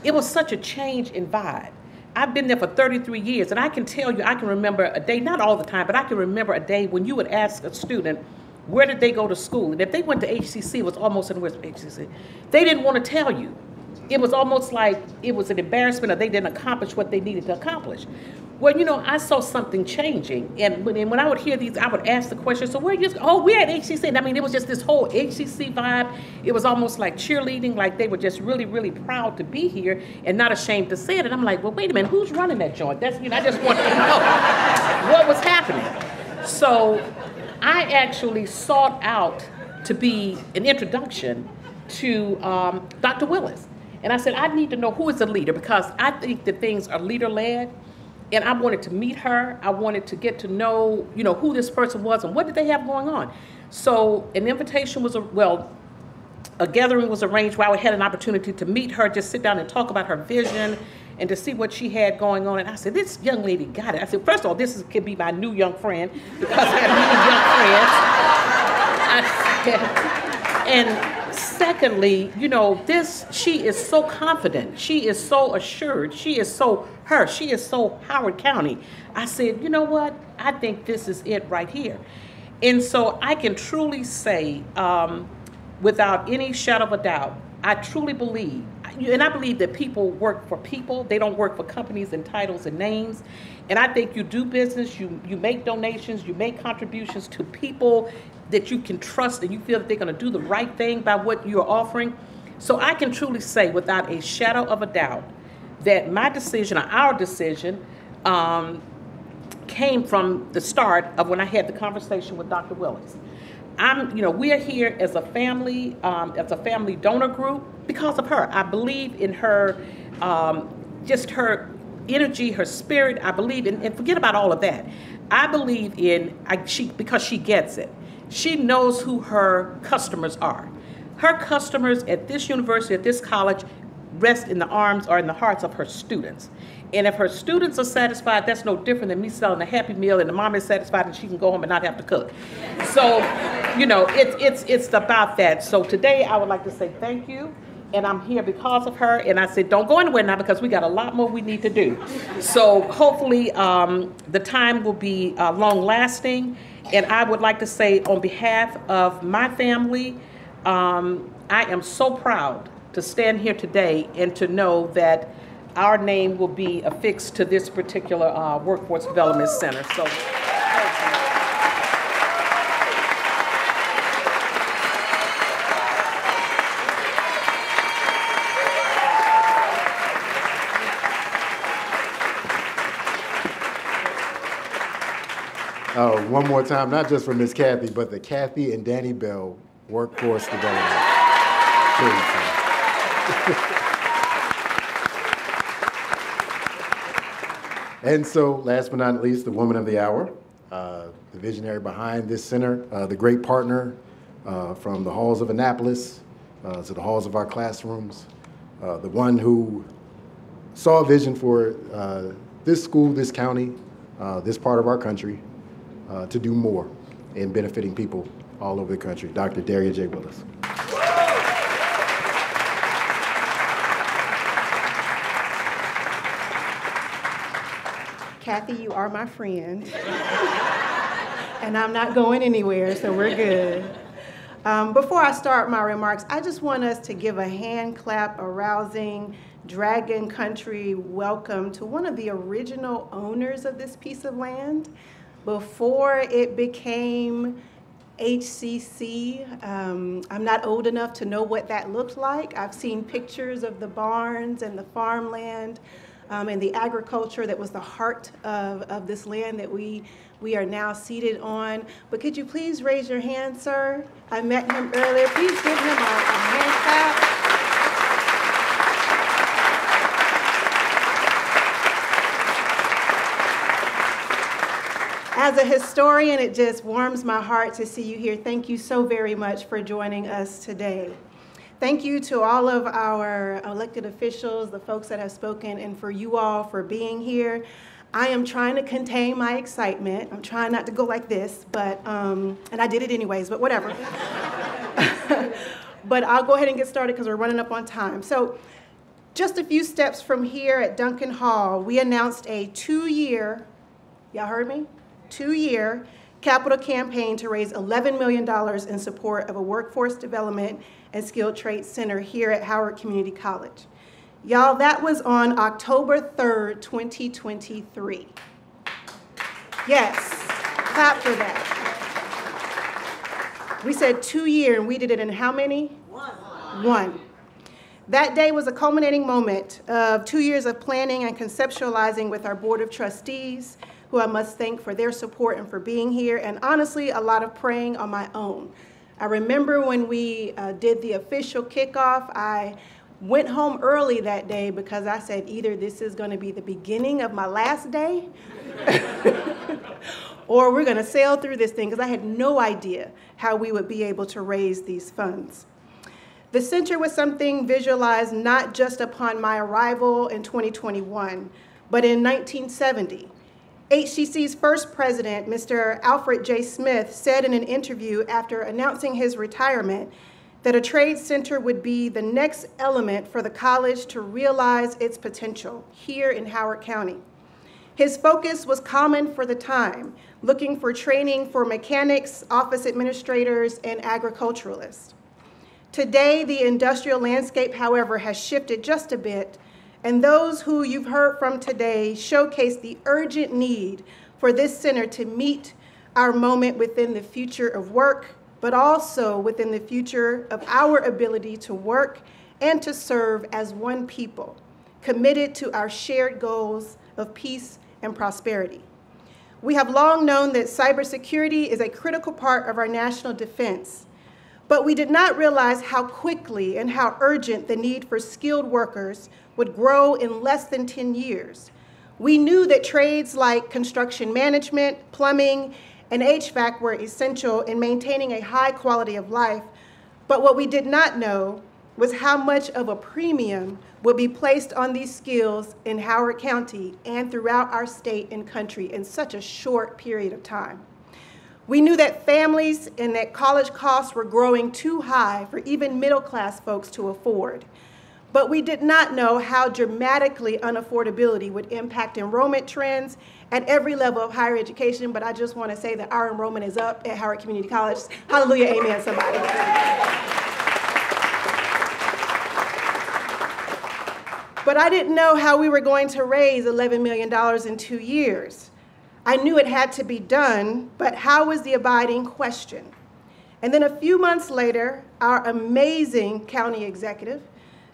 it was such a change in vibe. I've been there for 33 years, and I can tell you, I can remember a day, not all the time, but I can remember a day when you would ask a student, where did they go to school? And if they went to HCC, it was almost in HCC. They didn't want to tell you. It was almost like it was an embarrassment or they didn't accomplish what they needed to accomplish. Well, I saw something changing. And when I would hear these, I would ask the question, so where are you? Oh, we're at HCC. And it was just this whole HCC vibe. It was almost like cheerleading, like they were just really, really proud to be here and not ashamed to say it. And I'm like, well, wait a minute, who's running that joint? I just wanted to know what was happening. So I actually sought out to be an introduction to Dr. Willis. And I said, I need to know who is the leader because I think that things are leader-led. And I wanted to meet her. I wanted to get to know, who this person was and what did they have going on. So an invitation was, a gathering was arranged where I had an opportunity to meet her, just sit down and talk about her vision and to see what she had going on. And I said, this young lady got it. I said, first of all, could be my new young friend because I have many young friends. And secondly, she is so confident. She is so assured. She is so her. She is so Howard County. I said, you know what? I think this is it right here. And so I can truly say, without any shadow of a doubt, I truly believe, and I believe that people work for people. They don't work for companies and titles and names. And I think you do business, you make donations, you make contributions to people that you can trust and you feel that they're going to do the right thing by what you're offering. So I can truly say without a shadow of a doubt that my decision or our decision came from the start of when I had the conversation with Dr. Willis. We are here as a family donor group because of her. I believe in her, just her energy, her spirit. I believe in, and forget about all of that. I believe in, because she gets it. She knows who her customers are. Her customers at this university, at this college, rest in the arms or in the hearts of her students. And if her students are satisfied, that's no different than me selling a Happy Meal and the mom is satisfied and she can go home and not have to cook. So, it's about that. So today I would like to say thank you. And I'm here because of her. And I said, don't go anywhere now because we got a lot more we need to do. So hopefully the time will be long lasting. And I would like to say on behalf of my family, I am so proud to stand here today and to know that our name will be affixed to this particular Workforce Development Center. So,
one more time, not just for Miss Kathy, but the Kathy and Danny Bell Workforce Development. And so, last but not least, the woman of the hour, the visionary behind this center, the great partner from the halls of Annapolis to the halls of our classrooms, the one who saw a vision for this school, this county, this part of our country, to do more in benefiting people all over the country, Dr. Daria J. Willis.
Kathy, you are my friend. And I'm not going anywhere, so we're good. Before I start my remarks, I just want us to give a hand clap, a rousing Dragon Country welcome to one of the original owners of this piece of land. Before it became HCC, I'm not old enough to know what that looked like. I've seen pictures of the barns and the farmland and the agriculture that was the heart of this land that we are now seated on. But could you please raise your hand, sir? I met him earlier. Please give him a hand clap. As a historian, it just warms my heart to see you here. Thank you so very much for joining us today. Thank you to all of our elected officials, the folks that have spoken, and for you all for being here. I am trying to contain my excitement. I'm trying not to go like this, but, and I did it anyways, but whatever. But I'll go ahead and get started because we're running up on time. So just a few steps from here at Duncan Hall, we announced a 2-year, y'all heard me? 2-year capital campaign to raise $11 million in support of a workforce development and skilled trade center here at Howard Community College. Y'all, that was on October 3rd, 2023. Yes, clap for that. We said 2 years, and we did it in how many? One. That day was a culminating moment of 2 years of planning and conceptualizing with our Board of Trustees, who I must thank for their support and for being here, and honestly, a lot of praying on my own. I remember when we did the official kickoff, I went home early that day because I said either this is going to be the beginning of my last day or we're going to sail through this thing, because I had no idea how we would be able to raise these funds. The center was something visualized not just upon my arrival in 2021, but in 1970. HCC's first president, Mr. Alfred J. Smith, said in an interview after announcing his retirement that a trade center would be the next element for the college to realize its potential here in Howard County. His focus was common for the time, looking for training for mechanics, office administrators, and agriculturalists. Today, the industrial landscape, however, has shifted just a bit, and those who you've heard from today showcase the urgent need for this center to meet our moment within the future of work, but also within the future of our ability to work and to serve as one people, committed to our shared goals of peace and prosperity. We have long known that cybersecurity is a critical part of our national defense, but we did not realize how quickly and how urgent the need for skilled workers would grow in less than 10 years. We knew that trades like construction management, plumbing, and HVAC were essential in maintaining a high quality of life, but what we did not know was how much of a premium would be placed on these skills in Howard County and throughout our state and country in such a short period of time. We knew that families and that college costs were growing too high for even middle-class folks to afford. But we did not know how dramatically unaffordability would impact enrollment trends at every level of higher education. But I just want to say that our enrollment is up at Howard Community College. Hallelujah, amen, somebody. But I didn't know how we were going to raise $11 million in 2 years. I knew it had to be done, but how was the abiding question? And then a few months later, our amazing county executive,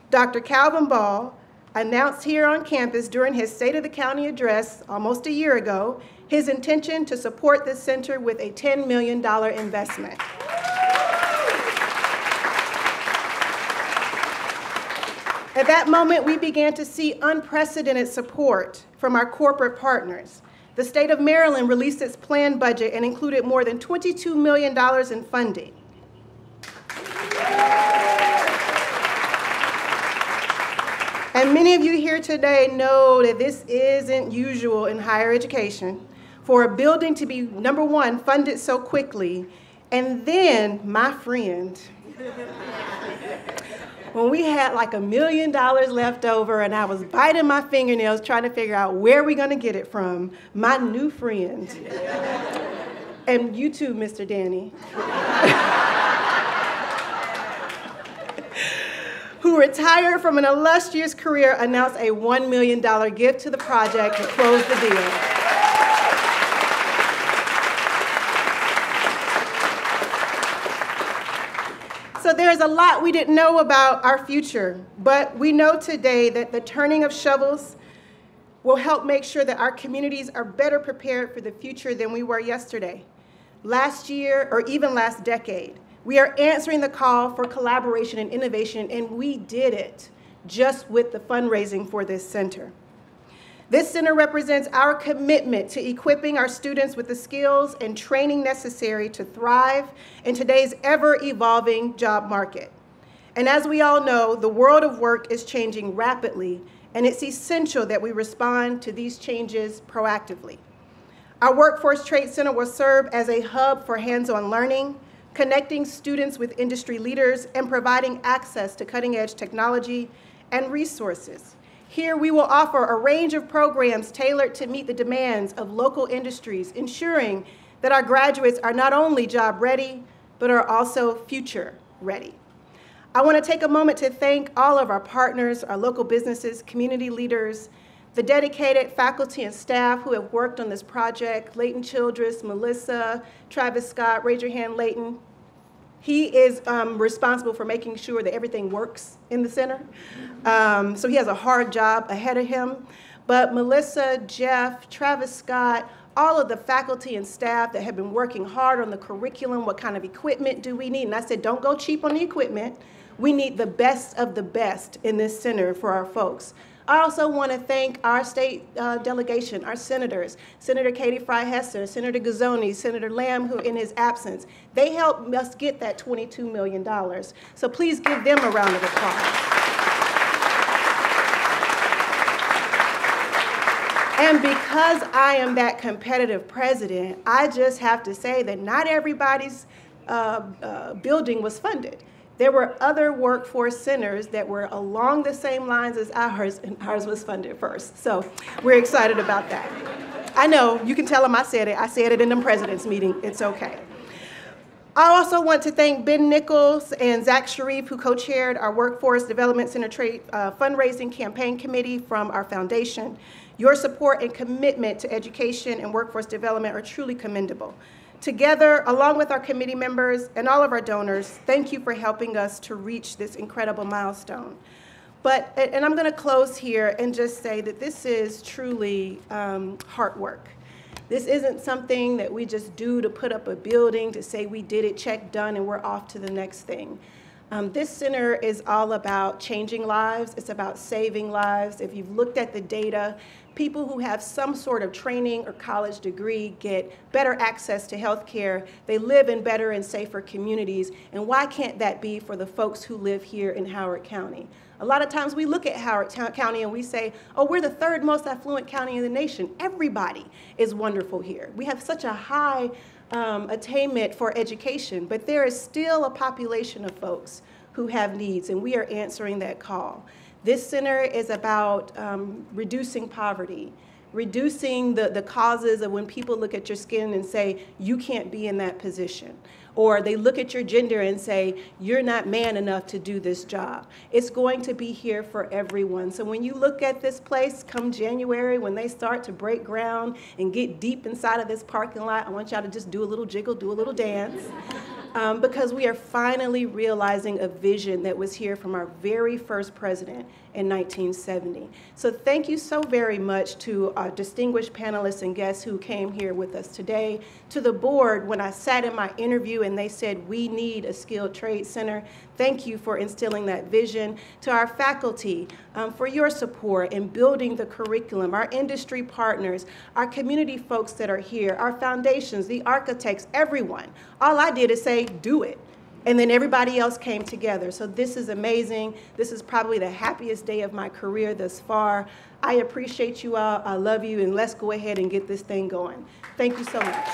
Dr. Calvin Ball, announced here on campus during his State of the County address almost a year ago his intention to support this center with a $10 million investment. At that moment, we began to see unprecedented support from our corporate partners. The state of Maryland released its planned budget and included more than $22 million in funding. And many of you here today know that this isn't usual in higher education for a building to be, number one, funded so quickly, and then, my friend, when we had like $1 million left over and I was biting my fingernails trying to figure out where we're gonna get it from, my new friend, and you too, Mr. Danny, who retired from an illustrious career, announced a $1 million gift to the project to close the deal. So there's a lot we didn't know about our future, but we know today that the turning of shovels will help make sure that our communities are better prepared for the future than we were yesterday, last year, or even last decade. We are answering the call for collaboration and innovation, and we did it just with the fundraising for this center. This center represents our commitment to equipping our students with the skills and training necessary to thrive in today's ever-evolving job market. And as we all know, the world of work is changing rapidly, and it's essential that we respond to these changes proactively. Our Workforce Trade Center will serve as a hub for hands-on learning, connecting students with industry leaders, and providing access to cutting-edge technology and resources. Here we will offer a range of programs tailored to meet the demands of local industries, ensuring that our graduates are not only job ready, but are also future ready. I want to take a moment to thank all of our partners, our local businesses, community leaders, the dedicated faculty and staff who have worked on this project, Leighton Childress, Melissa, Travis Scott, raise your hand, Leighton. He is responsible for making sure that everything works in the center. So he has a hard job ahead of him. But Melissa, Jeff, Travis Scott, all of the faculty and staff that have been working hard on the curriculum, what kind of equipment do we need? And I said, don't go cheap on the equipment. We need the best of the best in this center for our folks. I also want to thank our state delegation, our senators, Senator Katie Fry-Hesser, Senator Gazzoni, Senator Lamb, who in his absence, they helped us get that $22 million. So please give them a round of applause. And because I am that competitive president, I just have to say that not everybody's building was funded. There were other workforce centers that were along the same lines as ours, and ours was funded first. So we're excited about that. I know, you can tell them I said it. I said it in the president's meeting. It's okay. I also want to thank Ben Nichols and Zach Sharif, who co-chaired our Workforce Development Center Trade Fundraising Campaign Committee from our foundation. Your support and commitment to education and workforce development are truly commendable. Together, along with our committee members and all of our donors, thank you for helping us to reach this incredible milestone. And I'm going to close here and just say that this is truly hard work. This isn't something that we just do to put up a building, to say we did it, check, done, and we're off to the next thing. This center is all about changing lives. It's about saving lives. If you've looked at the data, people who have some sort of training or college degree get better access to health care. They live in better and safer communities. And why can't that be for the folks who live here in Howard County? A lot of times we look at Howard County and we say, oh, we're the third most affluent county in the nation. Everybody is wonderful here. We have such a high attainment for education, but there is still a population of folks who have needs, and we are answering that call. This center is about reducing poverty, reducing the causes of when people look at your skin and say, you can't be in that position. Or they look at your gender and say, you're not man enough to do this job. It's going to be here for everyone. So when you look at this place come January, when they start to break ground and get deep inside of this parking lot, I want y'all to just do a little jiggle, do a little dance. Because we are finally realizing a vision that was here from our very first president in 1970. So thank you so very much to our distinguished panelists and guests who came here with us today. To the board, when I sat in my interview and they said, we need a skilled trade center, thank you for instilling that vision. To our faculty, for your support in building the curriculum, our industry partners, our community folks that are here, our foundations, the architects, everyone. All I did is say, do it. And then everybody else came together. So this is amazing. This is probably the happiest day of my career thus far. I appreciate you all. I love you. And let's go ahead and get this thing going. Thank you so much.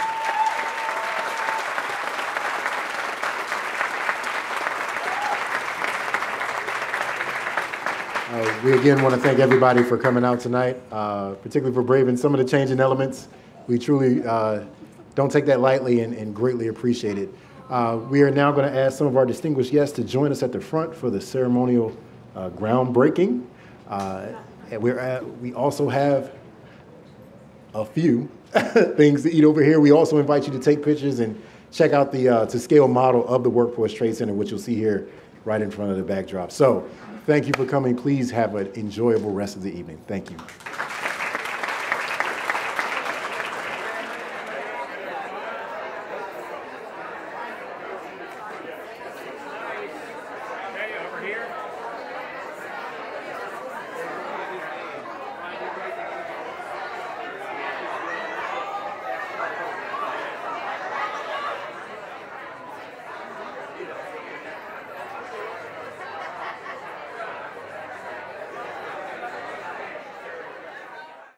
We again want to thank everybody for coming out tonight, particularly for braving some of the changing elements. We truly don't take that lightly and greatly appreciate it. We are now going to ask some of our distinguished guests to join us at the front for the ceremonial groundbreaking. And we also have a few things to eat over here. We also invite you to take pictures and check out the to-scale model of the Workforce Trade Center, which you'll see here right in front of the backdrop. So thank you for coming. Please have an enjoyable rest of the evening. Thank you.